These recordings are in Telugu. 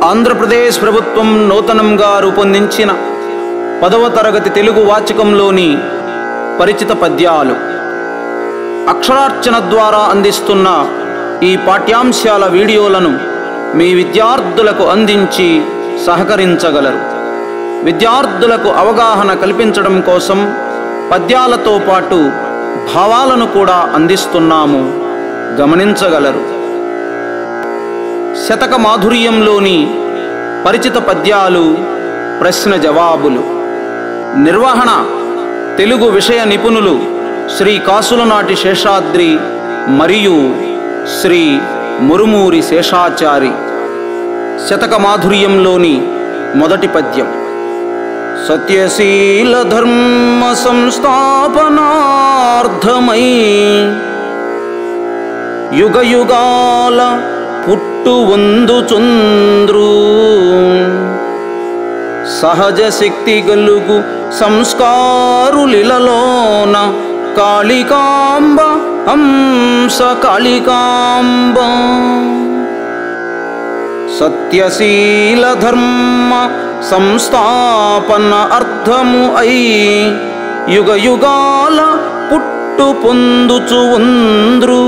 ఆంధ్రప్రదేశ్ ప్రభుత్వం నూతనంగా రూపొందించిన 10వ తరగతి తెలుగు వాచకంలోని పరిచిత పద్యాలు అక్షరార్చన ద్వారా అందిస్తున్న ఈ పాఠ్యాంశాల వీడియోలను మీ విద్యార్థులకు అందించి సహకరించగలరు. విద్యార్థులకు అవగాహన కల్పించడం కోసం పద్యాలతో పాటు భావాలను కూడా అందిస్తున్నాము, గమనించగలరు. శతక మాధుర్యంలోని పరిచిత పద్యాలు, ప్రశ్న జవాబులు. నిర్వహణ తెలుగు విషయ నిపుణులు శ్రీ కాసులనాటి శేషాద్రి మరియు శ్రీ మురుమూరి శేషాచారి. శతక మాధుర్యంలోని మొదటి పద్యం. సత్యశీల ధర్మ సంస్థాపనార్థమై యుగ యుగాల పుట్టు వందుచుంద్రు సహజ శక్తి గలుగు సంస్కారులిలలోన కాళికాంబ హంస కాళికాంబ. సత్యశీల ధర్మ సంస్థాపన అర్థము అయి యుగ యుగాల పుట్టు పొందుచు ఉంద్రు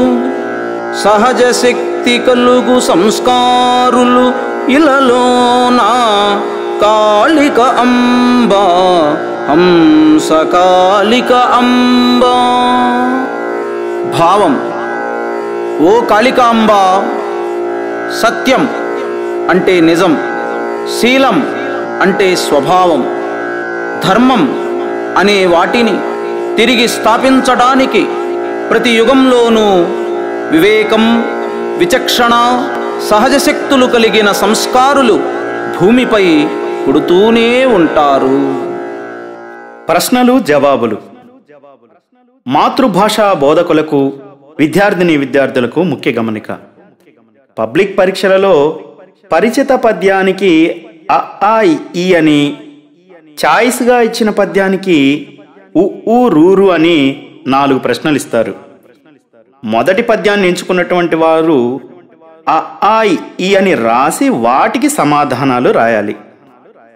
సహజ శక్తి కలుగు సంస్కారులు ఇలలోన కాళిక అంబ హంస కాళిక అంబ. భావం. ఓ కాళికాంబ, సత్యం అంటే నిజం, శీలం అంటే స్వభావం, ధర్మం అనే వాటిని తిరిగి స్థాపించడానికి ప్రతి యుగంలోనూ వివేకం, విచక్షణ, సహజ శక్తులు కలిగిన సంస్కారులు భూమిపై పుడుతూనే ఉంటారు. ప్రశ్నలు జవాబులు. మాతృభాషా బోధకులకు, విద్యార్థులకు ముఖ్య గమనిక. పబ్లిక్ పరీక్షలలో పరిచిత పద్యానికి అ ఆ ఇ అని, చాయిస్గా ఇచ్చిన పద్యానికి ఉ ఊ రూరు అని 4 ప్రశ్నలు ఇస్తారు. మొదటి పద్యాన్ని ఎంచుకున్నటువంటి వారు అ ఆ ఇ అని రాసి వాటికి సమాధానాలు రాయాలి.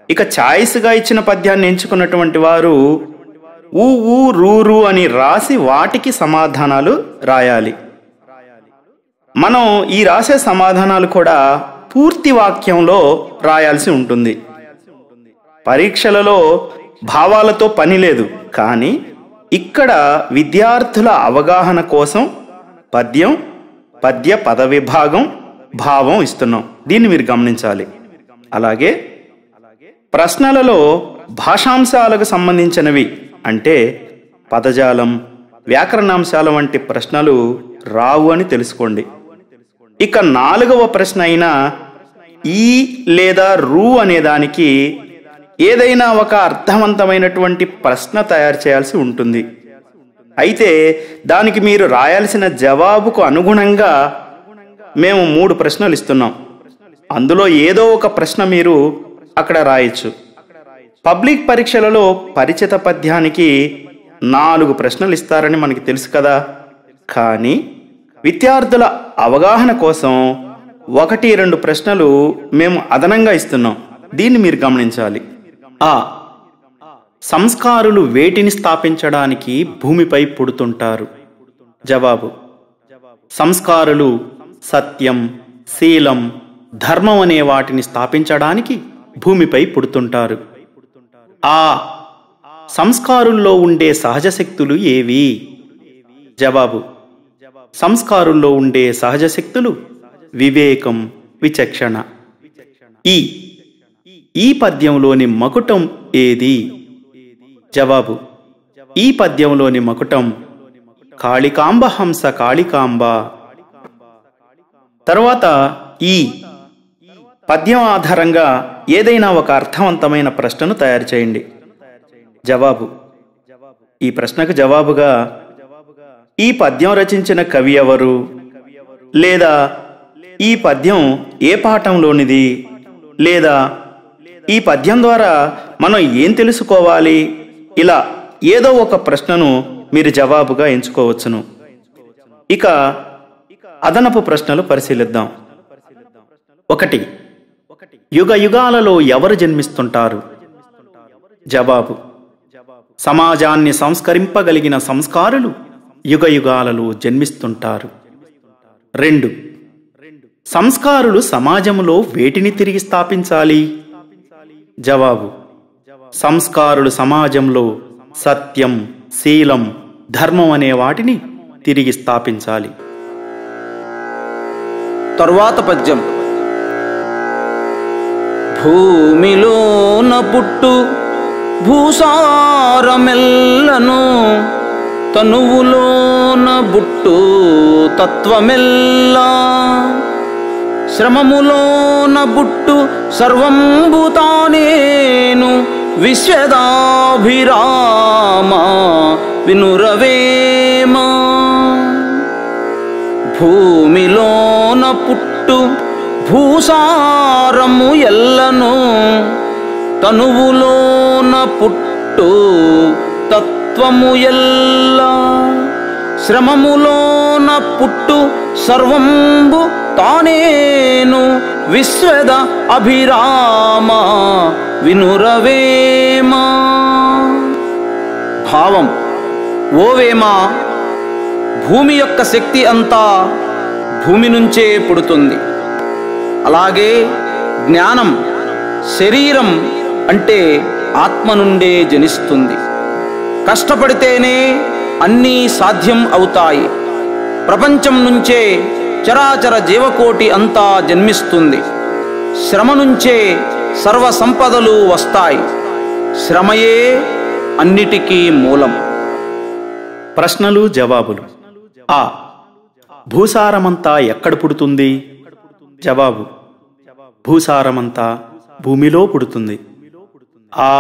ఇక చాయిస్గా ఇచ్చిన పద్యాన్ని ఎంచుకున్నటువంటి వారు ఊ ఊ రూరు అని రాసి వాటికి సమాధానాలు రాయాలి. మనం ఈ రాసే సమాధానాలు కూడా పూర్తి వాక్యంలో రాయాల్సి ఉంటుంది. పరీక్షలలో భావాలతో పని లేదు, కానీ ఇక్కడ విద్యార్థుల అవగాహన కోసం పద్యం, పద్య పద విభాగం, భావం ఇస్తున్నాం. దీన్ని మీరు గమనించాలి. అలాగే ప్రశ్నలలో భాషాంశాలకు సంబంధించినవి అంటే పదజాలం, వ్యాకరణాంశాల వంటి ప్రశ్నలు రావు అని తెలుసుకోండి. ఇక 4వ ప్రశ్న అయిన ఈ లేదా రు అనే దానికి ఏదైనా ఒక అర్థవంతమైనటువంటి ప్రశ్న తయారు చేయాల్సి ఉంటుంది. అయితే దానికి మీరు రాయాల్సిన జవాబుకు అనుగుణంగా మేము 3 ప్రశ్నలు ఇస్తున్నాం. అందులో ఏదో ఒక ప్రశ్న మీరు అక్కడ రాయొచ్చు. పబ్లిక్ పరీక్షలలో పరిచిత పద్యానికి 4 ప్రశ్నలు ఇస్తారని మనకి తెలుసు కదా. కానీ విద్యార్థుల అవగాహన కోసం 1-2 ప్రశ్నలు మేము అదనంగా ఇస్తున్నాం. దీన్ని మీరు గమనించాలి. ఆ సంస్కారులు వేటిని స్థాపించడానికి భూమిపై పుడుతుంటారు? జవాబు. సంస్కారులు సత్యం, శీలం, ధర్మం అనే వాటిని స్థాపించడానికి భూమిపై పుడుతుంటారు. ఆ సంస్కారుల్లో ఉండే సహజ శక్తులు ఏవి? జవాబు. సంస్కారుల్లో ఉండే సహజ శక్తులు వివేకం, విచక్షణ. ఈ పద్యంలోని మకుటం ఏది? జవాబు. ఈ పద్యంలోని మకుటం కాళికాంబ హంస కాళికాంబ. తరువాత ఈ పద్యం ఆధారంగా ఏదైనా ఒక అర్థవంతమైన ప్రశ్నను తయారు చేయండి. జవాబు. ఈ ప్రశ్నకు జవాబుగా ఈ పద్యం రచించిన కవి ఎవరు, లేదా ఈ పద్యం ఏ పాఠంలోనిది, లేదా ఈ పద్యం ద్వారా మనం ఏం తెలుసుకోవాలి, ఇలా ఏదో ఒక ప్రశ్నను మీరు జవాబుగా ఎంచుకోవచ్చును. ఇక అదనపు ప్రశ్నలు పరిశీలిద్దాం. 1. యుగ యుగాలలో ఎవరు జన్మిస్తుంటారు? జవాబు: సమాజాన్ని సంస్కరింపగలిగిన సంస్కారులు యుగ యుగాలలో జన్మిస్తుంటారు. 2. సంస్కారులు సమాజంలో వేటిని తిరిగి స్థాపించాలి? జవాబు: సంస్కారులు సమాజంలో సత్యం, శీలం, ధర్మం అనే వాటిని తిరిగి స్థాపించాలి. తరువాత పద్యం. భూమిలోన పుట్టు భూసారమెల్లను, తనువులోన బుట్టు తత్వమెల్లా, శ్రమములోన బుట్టు సర్వంబు తానేను, విశ్వదాభిరామ వినురవేమా. భూమిలోన పుట్టు భూసారము ఎల్లను, తనువులోన పుట్టు తత్వము ఎల్లా, శ్రమములోన పుట్టు సర్వంబు తానేను, విశ్వద అభిరామ వినురవేమా. భావం: ఓ వేమా, భూమి యొక్క శక్తి అంతా భూమి నుంచే పుడుతుంది. అలాగే జ్ఞానం, శరీరం అంటే ఆత్మ నుండే జనిస్తుంది. కష్టపడితేనే అన్నీ సాధ్యం అవుతాయి. ప్రపంచం నుంచే చరాచర జీవకోటి అంతా జన్మిస్తుంది. శ్రమ నుంచే సర్వ సంపదలు వస్తాయి. శ్రమయే అన్నిటికీ మూలం. ప్రశ్నలు జవాబులు. ఆ. భూసారమంతా ఎక్కడ పుడుతుంది? జవాబు: భూసారమంతా భూమిలో పుడుతుంది. ఆ.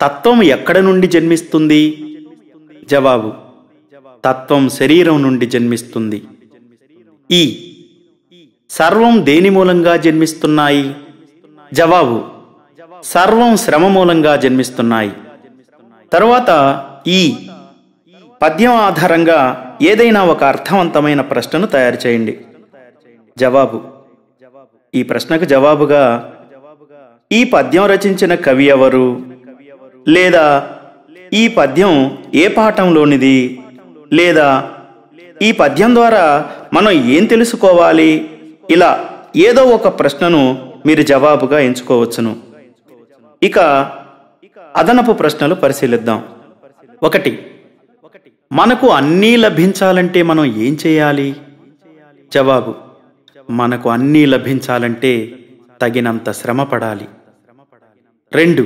తత్వం ఎక్కడ నుండి జన్మిస్తుంది? జవాబు: తత్వం శరీరం నుండి జన్మిస్తుంది. ఈ. సర్వం దేని మూలంగా జన్మిస్తున్నాయి? జవాబు: సర్వం శ్రమ మూలంగా జన్మిస్తున్నాయి. తరువాత ఈ పద్యం ఆధారంగా ఏదైనా ఒక అర్థవంతమైన ప్రశ్నను తయారు చేయండి. జవాబు: ఈ ప్రశ్నకు జవాబుగా ఈ పద్యం రచించిన కవి ఎవరు, లేదా ఈ పద్యం ఏ పాఠంలోనిది, లేదా ఈ పద్యం ద్వారా మనం ఏం తెలుసుకోవాలి, ఇలా ఏదో ఒక ప్రశ్నను మీరు జవాబుగా ఎంచుకోవచ్చును. ఇక అదనపు ప్రశ్నలు పరిశీలిద్దాం. 1. మనకు అన్నీ లభించాలంటే మనం ఏం చేయాలి? జవాబు: మనకు అన్నీ లభించాలంటే తగినంత శ్రమ పడాలి. 2.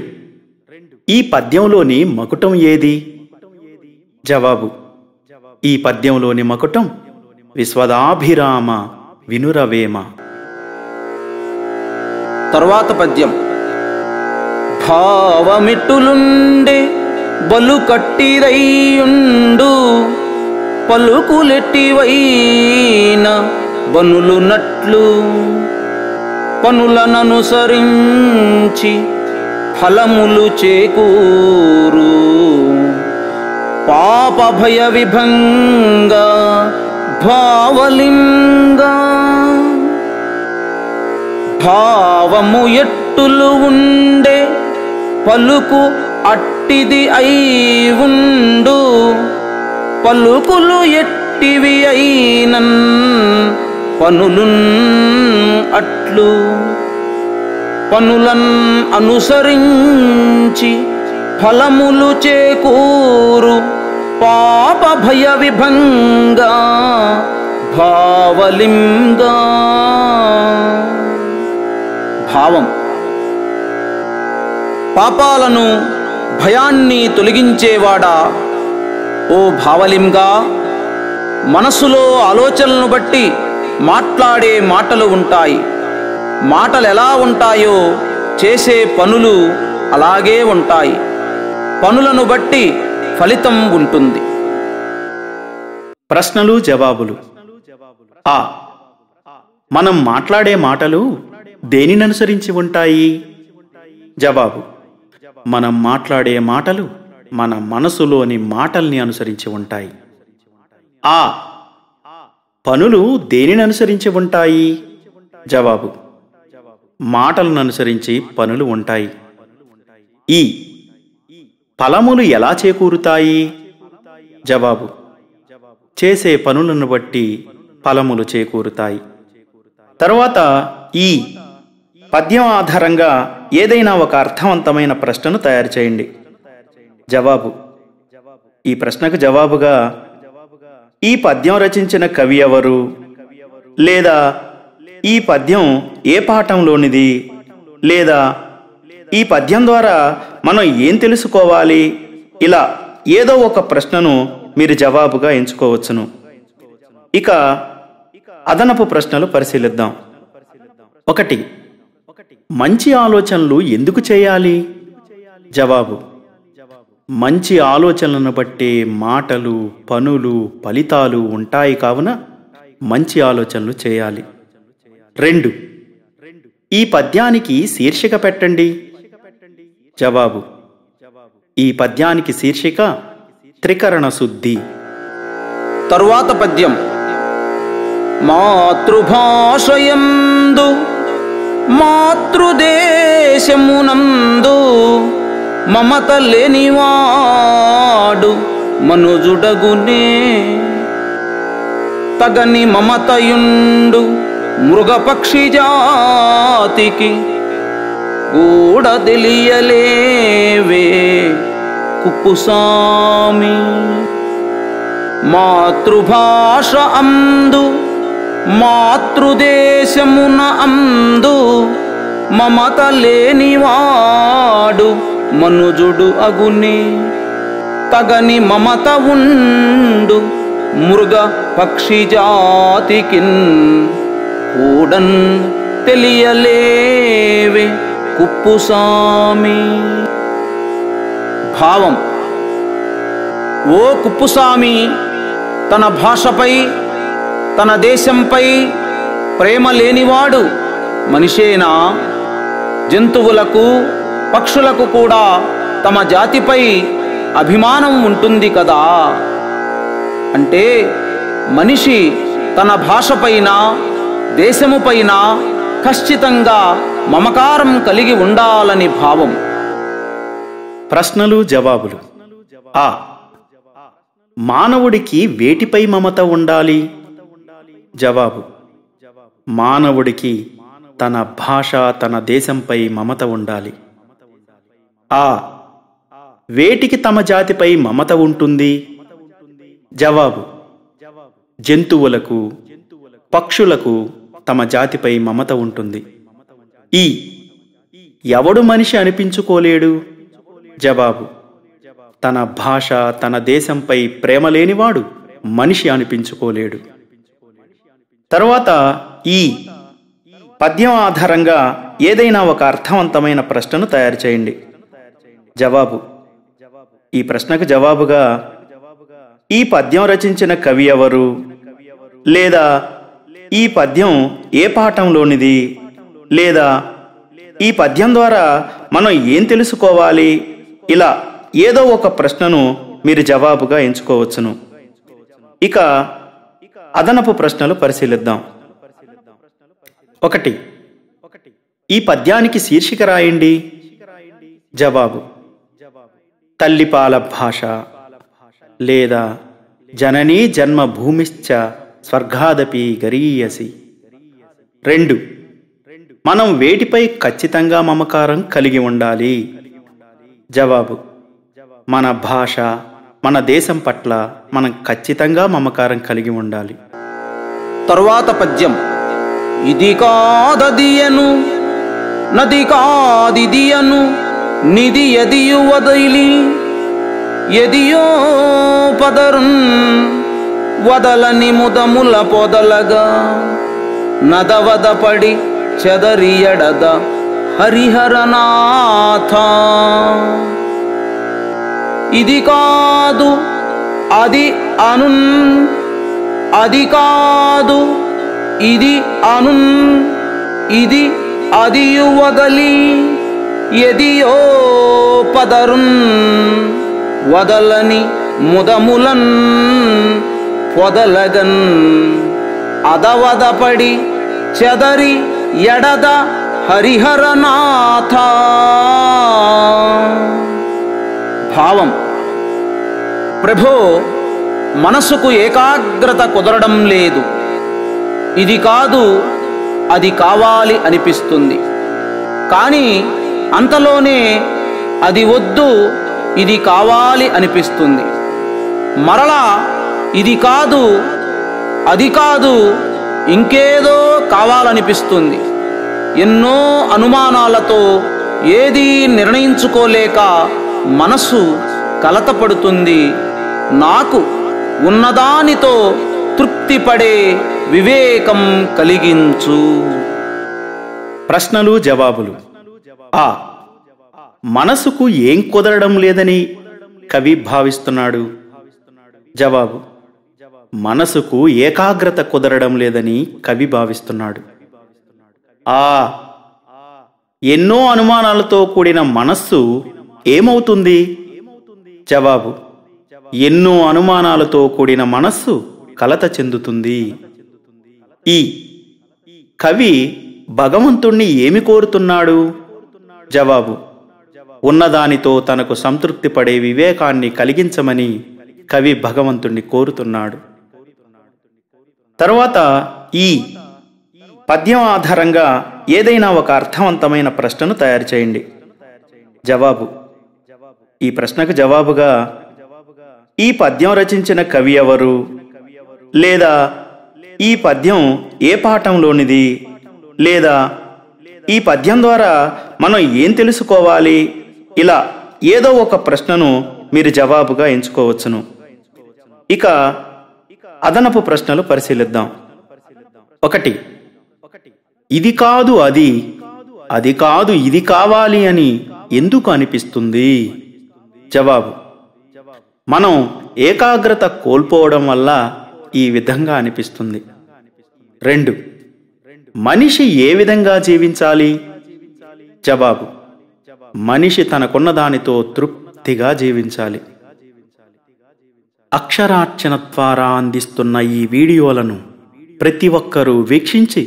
ఈ పద్యంలోని మకుటం ఏది? జవాబు: ఈ పద్యంలోని మకుటం విశ్వదాభిరామ వినురవేమ. తరువాత పద్యం. భావమిట్టులుండే బలు కట్టిరయ్యుండు, పలుకులెట్టివైన బనులు నట్లు, పనులననుసరించి ఫలములు చేకూరు, పాప భయ విభంగ భావలింగ. భావము ఎట్టులు ఉండే పలుకు అట్టిది అయి ఉండు, పలుకులు ఎట్టివి అయినన్ పనులున్ అట్లు, పనులన్ అనుసరించి ఫలములు చేకూరు, పాప భయ విభంగ భావలింగ. భావం: పాపాలను, భయాన్ని తొలగించేవాడా ఓ భావలింగా, మనసులో ఆలోచనలను బట్టి మాట్లాడే మాటలు ఉంటాయి. మాటలు ఎలా ఉంటాయో చేసే పనులు అలాగే ఉంటాయి. పనులను బట్టి ఫలితం ఉంటుంది. ప్రశ్నలు జవాబులు. ఆ. మనం మాట్లాడే మాటలు దేనిని అనుసరించి ఉంటాయి? జవాబు: మనం మాట్లాడే మాటలు మన మనసులోని మాటల్ని అనుసరించి ఉంటాయి. ఆ. పనులు దేనిని అనుసరించి ఉంటాయి? జవాబు: మాటలను అనుసరించి పనులు ఉంటాయి. ఈ ఫలములు ఎలా చేకూరుతాయి? జవాబు: చేసే పనులను బట్టి ఫలములు చేకూరుతాయి. తరువాత ఈ పద్యం ఆధారంగా ఏదైనా ఒక అర్థవంతమైన ప్రశ్నను తయారు చేయండి. జవాబు: ఈ ప్రశ్నకు జవాబుగా ఈ పద్యం రచించిన కవి ఎవరు, లేదా ఈ పద్యం ఏ పాఠంలోనిది, లేదా ఈ పద్యం ద్వారా మనం ఏం తెలుసుకోవాలి, ఇలా ఏదో ఒక ప్రశ్నను మీరు జవాబుగా ఎంచుకోవచ్చును. ఇక అదనపు ప్రశ్నలు పరిశీలిద్దాం. 1. మంచి ఆలోచనలు ఎందుకు చేయాలి? జవాబు: మంచి ఆలోచనలను బట్టే మాటలు, పనులు, ఫలితాలు ఉంటాయి కావున మంచి ఆలోచనలు చేయాలి. 2. ఈ పద్యానికి శీర్షిక పెట్టండి. జవాబు: ఈ పద్యానికి శీర్షిక త్రికరణ శుద్ధి. తరువాత పద్యం: మాతృభాషయందు మాతృదేశమునందు మమత లేనివాడు మనుజుడగునే. తగని మమతయుండు మృగపక్షి జాతికి కూడా తెలియలేవే కుప్పుసామి. మాతృభాష అందు మాతృదేశమున అందు మమత లేనివాడు మనుజుడు అగునే. తగని మమత ఉండు మృగ పక్షి జాతికిన్ కూడన్ తెలియలేవే కుప్పుసామి. భావం: ఓ కుప్పుసామి, తన భాషపై తన దేశంపై ప్రేమ లేనివాడు మనిషేనా? జంతువులకు పక్షులకు కూడా తమ జాతిపై అభిమానం ఉంటుంది కదా. అంటే మనిషి తన భాషపైన దేశముపైన ఖచ్చితంగా మమకారం కలిగి ఉండాలని భావం. ప్రశ్నలు జవాబులు. ఆ మానవుడికి వేటిపై మమత ఉండాలి? జవాబు: మానవుడికి తన భాష తన దేశంపై మమత ఉండాలి. ఆ వేటికి తమ జాతిపై మమత ఉంటుంది? జవాబు: జంతువులకు పక్షులకు తమ జాతిపై మమత ఉంటుంది. ఈ ఎవడు మనిషి అనిపించుకోలేడు? జవాబు: తన భాష తన దేశంపై ప్రేమ లేనివాడు మనిషి అనిపించుకోలేడు. తరువాత ఈ పద్యం ఆధారంగా ఏదైనా ఒక అర్థవంతమైన ప్రశ్నను తయారు చేయండి. జవాబు: ఈ ప్రశ్నకు జవాబుగా ఈ పద్యం రచించిన కవి ఎవరు, లేదా ఈ పద్యం ఏ పాఠంలోనిది, లేదా ఈ పద్యం ద్వారా మనం ఏం తెలుసుకోవాలి, ఇలా ఏదో ఒక ప్రశ్నను మీరు జవాబుగా ఎంచుకోవచ్చును. ఇక అదనపు ప్రశ్నలు పరిశీలిద్దాం. 1. ఈ పద్యానికి శీర్షిక రాయండి. జవాబు: తల్లిపాల భాష, లేదా జననీ జన్మభూమిశ్చ స్వర్గాదపి గరీయసి. 2. మనం వేటిపై ఖచ్చితంగా మమకారం కలిగి ఉండాలి? జవాబు: మన భాష మన దేశం పట్ల మనం ఖచ్చితంగా మమకారం కలిగి ఉండాలి. తరువాత పద్యం: ఇది కాదదియను నది కాదిదియను నిధి ఎదియు వదిలి ఎదియో పదరున్ వదలని ముదముల పొదలగా నదవదపడి చెదరియడద హరిహరనాథ. ఇది కాదు అది అనున్, అది కాదు ఇది అనున్, ఇది అదియు వదలి ఎదియో పదరున్ వదలని ముదములన్ పొదలగన్ అదవదపడి చెదరి ఎడద హరిహరనాథ. భావం: ప్రభో, మనసుకు ఏకాగ్రత కుదరడం లేదు. ఇది కాదు అది కావాలి అనిపిస్తుంది. కానీ అంతలోనే అది వద్దు ఇది కావాలి అనిపిస్తుంది. మరలా ఇది కాదు అది కాదు ఇంకేదో కావాలనిపిస్తుంది. ఎన్నో అనుమానాలతో ఏదీ నిర్ణయించుకోలేక మనసు కలతపడుతుంది. నాకు ఉన్నదానితో తృప్తిపడే వివేకం కలిగించు. ప్రశ్నలు జవాబులు. ఆ మనసుకు ఏం కుదరడం లేదని కవి భావిస్తున్నాడు? జవాబు: మనసుకు ఏకాగ్రత కుదరడం లేదని కవి భావిస్తున్నాడు. ఆ ఎన్నో అనుమానాలతో కూడిన మనస్సు ఏమవుతుంది? జవాబు: ఎన్నో అనుమానాలతో కూడిన మనస్సు కలత చెందుతుంది. ఈ కవి భగవంతుణ్ణి ఏమి కోరుతున్నాడు? జవాబు: ఉన్నదానితో తనకు సంతృప్తి పడే వివేకాన్ని కలిగించమని కవి భగవంతుణ్ణి కోరుతున్నాడు. తరువాత ఈ పద్యం ఆధారంగా ఏదైనా ఒక అర్థవంతమైన ప్రశ్నను తయారు చేయండి. జవాబు: ఈ ప్రశ్నకు జవాబుగా ఈ పద్యం రచించిన కవి ఎవరు, లేదా ఈ పద్యం ఏ పాఠంలోనిది, లేదా ఈ పద్యం ద్వారా మనం ఏం తెలుసుకోవాలి, ఇలా ఏదో ఒక ప్రశ్నను మీరు జవాబుగా ఎంచుకోవచ్చును. ఇక అదనపు ప్రశ్నలు పరిశీలిద్దాం. 1. ఇది కాదు అది, అది కాదు ఇది కావాలి అని ఎందుకు అనిపిస్తుంది? జవాబు: మనం ఏకాగ్రత కోల్పోవడం వల్ల ఈ విధంగా అనిపిస్తుంది. 2. మనిషి ఏ విధంగా జీవించాలి? జవాబు: మనిషి తనకున్న దానితో తృప్తిగా జీవించాలి. అక్షరార్చన ద్వారా అందిస్తున్న ఈ వీడియోలను ప్రతి ఒక్కరూ వీక్షించి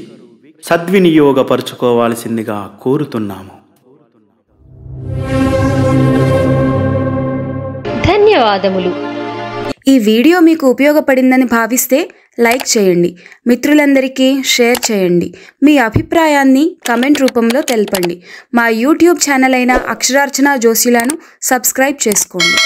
సద్వినియోగపరుచుకోవాల్సిందిగా కోరుతున్నాము. ధన్యవాదములు. ఈ వీడియో మీకు ఉపయోగపడిందని భావిస్తే లైక్ చేయండి, మిత్రులందరికీ షేర్ చేయండి. మీ అభిప్రాయాన్ని కమెంట్ రూపంలో తెలపండి. మా యూట్యూబ్ ఛానల్ అయిన అక్షరార్చన జోషిలాను సబ్స్క్రైబ్ చేసుకోండి.